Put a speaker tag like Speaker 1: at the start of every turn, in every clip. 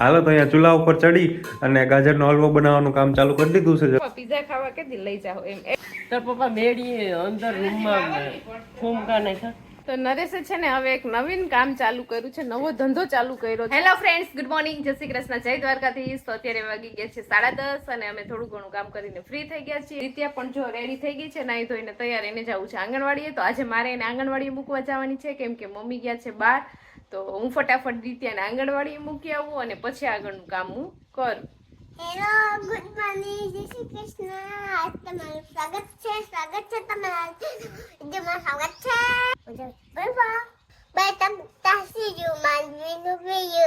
Speaker 1: હાલો તો અહીંયા ચૂલા ઉપર ચડી અને ગાજરનો હલવો બનાવવાનું કામ ચાલુ કરી દીધું છે.
Speaker 2: પીઝા ખાવા કેદી લઈ જાઓ એમ
Speaker 3: તાર પપ્પા મેડી અંદર રૂમમાં ફૂમકા નાખ્યા.
Speaker 2: તો નરેશે છે ને હવે એક નવીન કામ ચાલુ કર્યું છે, નવો ધંધો ચાલુ કર્યો છે. હેલો ફ્રેન્ડ્સ, ગુડ મોર્નિંગ, જય શ્રી કૃષ્ણ, જય દ્વારકાધીશ. તો અત્યારે વાગી ગયા છે 10:30 અને અમે થોડું ઘણું કામ કરીને ફ્રી થઈ ગયા છીએ. રીત્યા પણ જો રેડી થઈ ગઈ છે, નાઈ ધોઈને તૈયાર, એને જવું છે આંગણવાડીએ. તો આજે મારે એને આંગણવાડીએ મૂકવા જવાની છે, કેમ કે મમ્મી ગયા છે બહાર. તો હું ફટાફટ રીત્યાને આંગણવાડીએ મૂકી આવું અને પછી આગળનું કામ હું કરું.
Speaker 4: હેલો, ગુડ મોર્નિંગ, જય શ્રી કૃષ્ણ. આજ તમારું સ્વાગત છે તમારા જેમાં સ્વાગત છે. બાય તમ તાસી જો માનવીનું વેય.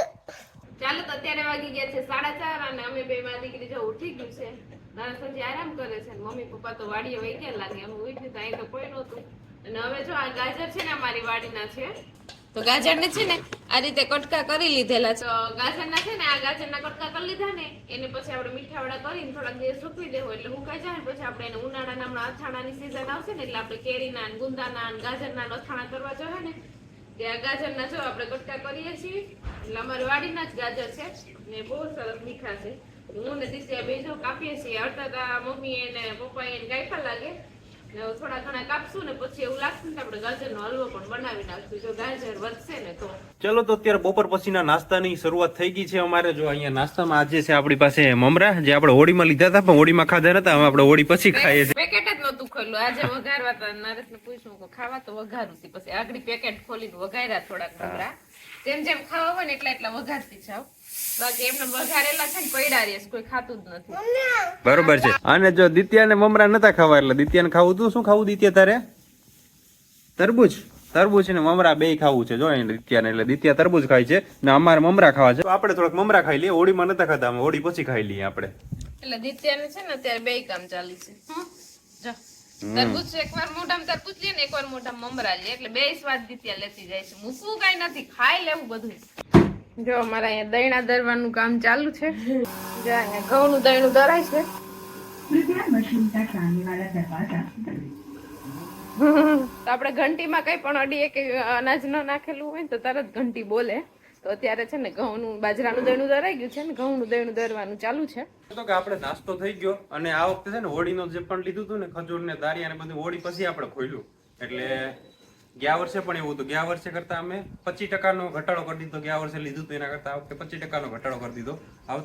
Speaker 2: ચાલો તો અત્યારે વાગી ગયા છે 4:30 અને અમે બે માં દીકરી જો ઉઠી ગયું છે. નાના સંજી આરામ કરે છે, મમ્મી પપ્પા તો વાડીએ વહી ગયા લાગે. અમે ઉઠી તો અહીં તો કોઈ નહોતું. અને હવે જો આ ગાજર છે ને અમારી વાડીના છે, તો ગાજરને છે ને આ રીતે કટકા કરી લીધેલા છે. ગાજરના છે ને આ ગાજરના કટકા કરી લીધા ને એને પછી આપણે મીઠાવડા કરીને થોડાક દિવસ સૂકવી દેવો એટલે હુકાઈ જાય. પછી આપણે એને ઉનાળાના હમણાં અથાણાની સીઝન આવશે ને એટલે આપણે કેરીના ને ગુંદાના ને ગાજરના અથાણા કરવા જોઈએ ને ત્યાં ગાજરના જો આપણે કટકા કરીએ છીએ. એટલે અમારી વાડીના જ ગાજર છે ને બહુ સરસ મીઠા છે. હું ને દિત્યા બે જો કાપીએ છીએ. અડતા મમ્મી એને પપ્પા એને કાપ્યા લાગે. થોડા ઘણા કાપશું ને પછી એવું લાગશે ને આપણે ગાજરનો હલવો પણ બનાવી નાખશું જો ગાજર વધશે ને તો.
Speaker 1: ચલો તો અત્યારે બપોર પછીના નાસ્તાની શરૂઆત થઈ ગઈ છે અમારે. જો અહીંયા નાસ્તામાં આજે છે આપણી પાસે મમરા, જે આપણે હોળીમાં લીધા હતા પણ હોળીમાં ખાધા નતા, હવે આપણે હોળી પછી ખાઈએ છીએ.
Speaker 2: પેકેટ જ નહોતું ખોલ્યું, આજે વઘારવા હતા. નરેશને પૂછ્યું કે ખાવા તો વઘારું હતી, પછી આગળ પેકેટ ખોલીને વઘાર્યા થોડાક મમરા. જેમ જેમ ખાવા હોય ને એટલા વઘારતી જાવ. બાકી એમને વઘારેલા છે ને પડ્યા રહે, કોઈ ખાતું જ નથી.
Speaker 1: બરોબર છે. અને જો દિત્યાને મમરા નતા ખાવા એટલે દિત્યાને ખાવું તું શું ખાવું દિત્યા તારે? તરબૂચ ને મમરા બે ખાવું છે. જો દિત્યાને એટલે દિત્યા તરબૂચ ખાય છે ને અમારે મમરા ખાવા છે. આપણે થોડાક મમરા ખાઈ લઈએ, હોળીમાં નતા ખાતા, હોળી પછી ખાઈ લઈએ આપણે.
Speaker 2: એટલે દિત્યાને છે ને અત્યારે બે કામ ચાલી છે. જો તરબૂચ એકવાર મોઢામાં તરબૂચ લે ને એકવાર મોઢામાં મમરા લે, એટલે બે સ્વાદ દિત્યા લેતી જાય છે. મૂકવું કઈ નથી, ખાઈ લેવું બધું. જો અમારા અહીંયા દહીણા દરવાનું કામ ચાલુ છે. જો અહીંયા ઘઉંનું દહીણું દરાય છે. તો આપણે ઘંટીમાં કઈ પણ અડીએ કે અનાજ ન નાખેલું હોય ને તો તરત ઘંટી બોલે. તો અત્યારે છે ને ઘઉંનું બાજરાનું દહીણું દરાઈ ગયું છે ને ઘઉંનું દહીણું દરવાનું ચાલુ છે.
Speaker 1: તો કે આપણે નાસ્તો થઈ ગયો અને આ વખતે છે ને હોળીનો જે પણ લીધું હતું ને ખજૂર ને દારિયા ને બધું હોળી પછી આપણે ખોલ્યું. એટલે ગયા વર્ષે પણ એવું હતું. ગયા વર્ષે કરતા અમે 25% ઘટાડો કરી દીધો. ગયા વર્ષે લીધું હતું એના કરતા આ વખતે 25% ઘટાડો કરી દીધો. આ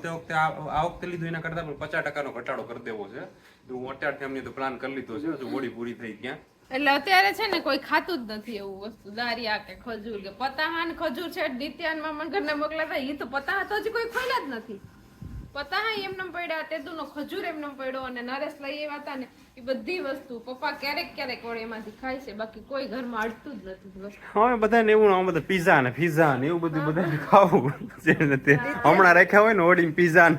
Speaker 1: વખતે લીધું એના કરતા પણ 50% ઘટાડો કરી દેવો છે. હું અત્યારથી અમને તો પ્લાન કરી લીધો છે, હજુ હોળી પૂરી થઈ ત્યાં.
Speaker 2: એટલે અત્યારે છે ને કોઈ ખાતું જ નથી એવું વસ્તુ, દારિયા કે ખજૂર કે પતાહા ને ખજૂર છે. દિત્યાન મામા ઘરના મોકલાતા એ તો પતાહા તો હજી કોઈ ખોલ્યા જ નથી. પતાહા એમને પડ્યા, તેદુનો ખજૂર એમને પડ્યો અને નરેશ લઈ આવ્યા હતા ને એ બધી વસ્તુ પપ્પા ક્યારેક વળે એમાંથી ખાય છે, બાકી કોઈ ઘરમાં અડતું જ નથી.
Speaker 1: હવે બધાને એવું બધા પીઝા ને ફીઝા ને એવું બધું બધાને ખાવું છે. હમણાં રાખ્યા હોય ને હોળી પીઝા ને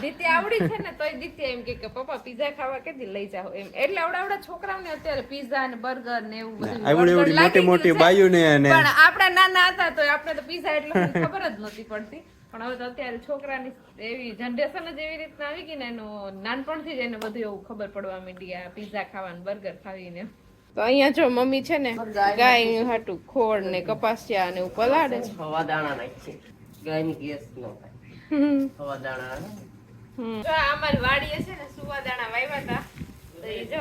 Speaker 2: દિત્યા આવડી છે ને તોય દિત્યા એમ કે પપ્પા પીઝા ખાવા કેદી લઈ જાઓ એમ. એટલે આવડા છોકરાઓને અત્યારે પીઝા ને બર્ગર ને એવું બધું
Speaker 1: આવડી મોટી બાયુ ને
Speaker 2: પણ આપણે નાના હતા તો આપણે તો પીઝા એટલે ખબર જ નહોતી પડતી. પણ હવે તો અત્યારે છોકરાની એવી જનરેશન જ એવી રીતના આવી ગઈ ને એનું નાનપણથી જ એને બધું એવું ખબર પડવા માંડી આ પીઝા ખાવાનું બર્ગર ખાવીને. તો અહીંયા જો મમ્મી છે ને ગાય હાટું ખોળ ને કપાસિયા ને એવું પલાળે છે.
Speaker 3: હવા દાણા નાખી ગાયની ગેસ ન થાય. હવા દાણા
Speaker 2: જો અમારી વાડીએ છે ને સુવાદાણા વાવ્યા હતા. તો એ જો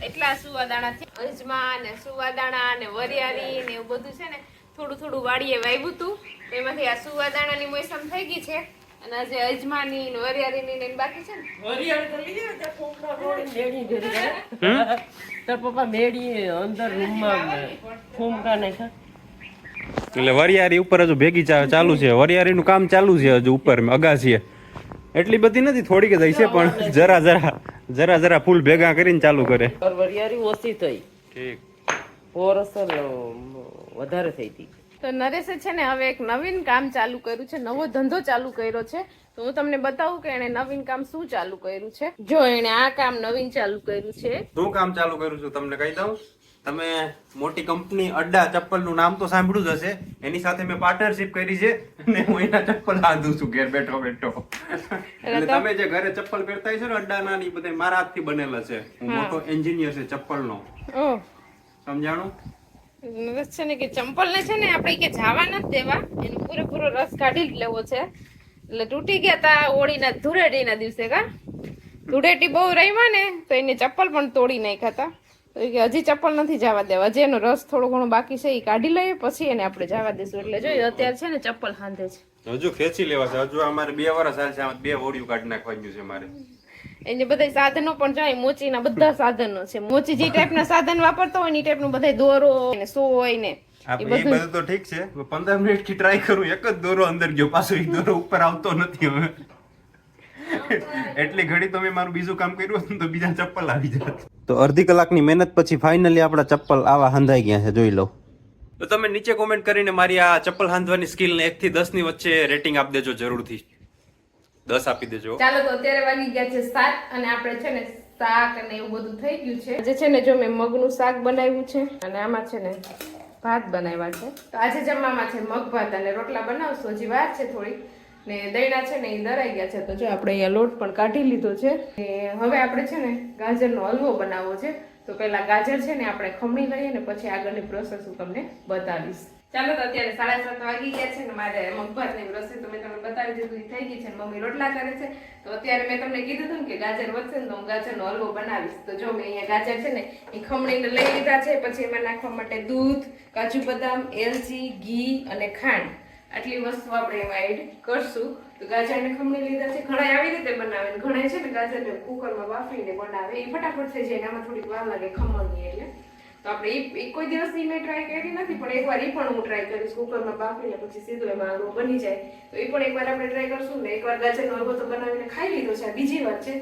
Speaker 2: એટલા સુવાદાણા છે, અજમા ને સુવાદાણા ને વરિયાળી ને એવું બધું છે ને થોડું વાડીએ વાવ્યું હતું. એમાંથી આ સુવાદાણાની મોસમ થઈ ગઈ છે અને આજે અજમાની ને વરિયાળીની ને બાકી છે ને
Speaker 3: તાર પપ્પા મેડી અંદર રૂમમાં ફૂમકા નાખ્યા.
Speaker 1: એટલે વરિયાળી ઉપર હજુ ભેગી ચાલુ છે. વરિયાળીનું કામ ચાલુ છે હજુ ઉપર અગાસીએ. એટલી બધી નથી, થોડીક જ છે પણ જરા ફૂલ ભેગા કરીને ચાલુ કરે.
Speaker 3: વરિયાળી ઓછી થઈ,
Speaker 1: ઠીક,
Speaker 3: પોર અસર વધારે થઈ હતી.
Speaker 2: તો નરેશે છે ને હવે એક નવીન કામ ચાલુ કર્યું છે, નવો ધંધો ચાલુ કર્યો છે. તો હું તમને બતાવું કે એને નવીન કામ શું ચાલુ કર્યું છે. જો એને આ કામ નવીન ચાલુ કર્યું છે.
Speaker 1: શું કામ ચાલુ કર્યું છું તમને કહી દઉં. તમે મોટી કંપની અડ્ડા ચપ્પલનું નામ તો સાંભળ્યું જ હશે. એની સાથે મેં પાર્ટનરશિપ કરી છે અને હું એના ચપ્પલ બાંધું છું ઘેર બેઠો. એટલે તમે જે ઘરે ચપ્પલ પહેરતા છો ને અડ્ડાના ની બધા મારા હાથથી બનેલા છે. હું મોટો એન્જિનિયર છે ચપ્પલનો, સમજાણું?
Speaker 2: રસ છે ને કે ચંપલ ને છે ને આપણે કે જાવા નથી દેવા, એનો પૂરેપૂરો રસ કાઢી જ લેવો છે. એટલે તૂટી ગયા તા હોળીના ધૂળેટીના દિવસે કા ધૂળેટી બહુ રહીમાં ને તો એની ચપ્પલ પણ તોડી નાખ્યા હતા. તો એ કે હજી ચપ્પલ નથી જવા દેવા, હજી એનો રસ થોડો ઘણો બાકી છે એ કાઢી લઈએ પછી એને આપણે જવા દઈશું. એટલે જોઈએ અત્યારે છે ને ચપ્પલ હાંધે છે.
Speaker 1: હજુ ખેંચી લેવા છે, હજુ અમારે 2 વર્ષ હાલશે, આમાં 2 હોડીયું કાઢી નાખવાનું છે મારે.
Speaker 2: એને બધા સાધનો પણ જાય, મોચીના બધા સાધનો છે. મોચી જે ટાઈપના સાધન વાપરતો હોય ને એ ટાઈપનું બધા દોરો ને સોય ને
Speaker 1: એ બધું તો ઠીક છે. 15 મિનિટ થી ટ્રાય કરું, એક જ દોરો અંદર ગયો, પાછો એક દોરો ઉપર આવતો નથી હવે. એટલી ઘડી તો મેં મારું બીજું કામ કર્યું હતું તો બીજા ચપ્પલ આવી જાત. તો અડધી કલાકની મહેનત પછી ફાઇનલી આપણા ચપ્પલ આવા હંધાઈ ગયા છે, જોઈ લો. તો તમે નીચે કોમેન્ટ કરીને મારી આ ચપ્પલ હાંધવાની સ્કિલ ને 1 થી 10 ની વચ્ચે રેટિંગ આપી દેજો, જરૂરથી 10 આપી દેજો.
Speaker 2: ચાલો તો અત્યારે વાગી ગયા છે 7 અને આપણે છે ને શાક અને એવું બધું થઈ ગયું છે. આજે છે ને જો મેં મગનું શાક બનાવ્યું છે અને આમાં છે ને ભાત બનાવ્યા છે. તો આજે જમવામાં છે મગ ભાત અને રોટલા બનાવશું, હજી વાર છે થોડી. ને દહીંના છે ને એ દરાઈ ગયા છે, તો જો આપણે અહીંયા લોટ પણ કાઢી લીધો છે. હવે આપણે છે ને ગાજરનો હલવો બનાવવો છે. તો પહેલા ગાજર છે ને આપણે ખમણી લઈએ ને પછી આગળની પ્રોસેસ હું તમને બતાવીશ. ચાલો તો અત્યારે 7:30 વાગી ગયા છે ને મારે મગભાતની રસોઈ તો મેં તમને બતાવી દીધું, થઈ ગઈ છે. મમ્મી રોટલા કરે છે. તો અત્યારે મેં તમને કીધું હતું કે ગાજર વધશે ને તો હું ગાજરનો હલવો બનાવીશ. તો જો મેં અહીંયા ગાજર છે ને એ ખમણીને લઈ લીધા છે. પછી એમાં નાખવા માટે દૂધ, કાજુ બદામ, એલચી, ઘી અને ખાંડ, આટલી વસ્તુ આપણે એમાં એડ કરશું. તો ગાજરને ખમણી લીધા છે. ઘણા આવી રીતે બનાવે, ઘણા છે ને ગાજરને કુકરમાં બાફીને બનાવે, એ ફટાફટ થઈ જાય, આમાં થોડીક વાર લાગે ખમણની. એટલે તો આપણે કોઈ દિવસ મેં ટ્રાય કરી નથી, પણ એકવાર એ પણ હું ટ્રાય કરીશ, કુકરમાં બાફીને પછી સીધું એમાં હલવો બની જાય. તો એ પણ એકવાર આપણે ટ્રાય કરશું ને. એકવાર ગાજરનો હલવો તો બનાવીને ખાઈ લીધો છે, આ બીજી વાર છે.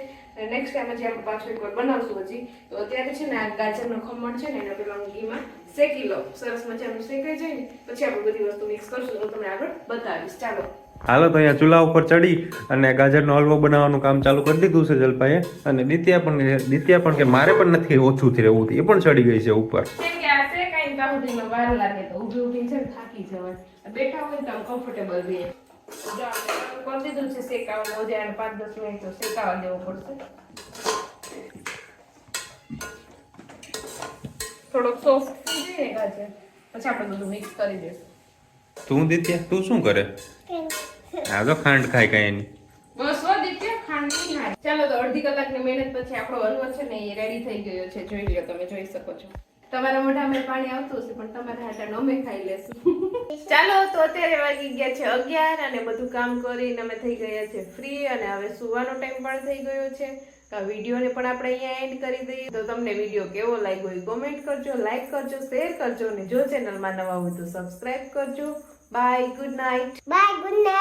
Speaker 2: નેક્સ્ટ ટાઈમ હજી આપણે પાછું એકવાર બનાવશું હજી. તો અત્યારે છે ને આ ગાજરનો ખમણ છે ને એને પેલા હું ઘીમાં શેકી લો, સરસ મજાનું શેકાઈ જાય ને પછી આપણે બધી વસ્તુ મિક્સ કરશું, તો તમને આગળ બતાવીશ. ચાલો
Speaker 1: હાલો તો અહીંયા ચૂલા ઉપર ચડી અને ગાજરનો હલવો બનાવવાનું કામ ચાલુ કરી દીધું છે જલપાએ. અને દિત્યા પણ કે મારે પણ નથી ઓછું થી રહેવું, એ પણ ચડી ગઈ છે ઉપર.
Speaker 2: કેમ કે આ શેકાઈને ત્યાં સુધીમાં વાર લાગે તો ઊભી ઊભી છે ને થાકી જવાય. બેઠા હોય તો આમ કમ્ફર્ટેબલ રહે. જો આપણે કરી દીધું છે શેકાવાનું, હજી આને 5-10 મિનિટ તો શેકાવા દેવો પડશે. થોડોક સોફ્ટ થઈ જાય ને ગાજર પછી આપણે બધું મિક્સ કરી દઈશું.
Speaker 1: તું દિત્યા તું શું કરે? આ તો ખાંડ ખાય કાંઈ એની.
Speaker 2: બસ દિત્યા ખાંડ નહીં ખાય. ચાલો તો અડધી કલાકની મહેનત પછી આપણો હલવો છે ને એ રેડી થઈ ગયો છે. જોઈ લો, તમે જોઈ શકો છો. તમારા મોઢામાં પાણી આવતું હશે પણ તમારા હાટાનો અમે ખાઈ લેશું. ચાલો તો અત્યારે વાગી ગયા છે 11 અને બધું કામ કરીને અમે થઈ ગયા છે ફ્રી અને હવે સુવાનો ટાઈમ પણ થઈ ગયો છે. તો વિડીયોને પણ આપણે અહીંયા એન્ડ કરી દઈએ. તો તમને વિડીયો કેવો લાગ્યો એ કોમેન્ટ કરજો, લાઈક કરજો, શેર કરજો અને જો ચેનલમાં નવા હોય તો સબસ્ક્રાઇબ કરજો. Bye, good night.
Speaker 4: Bye, good night.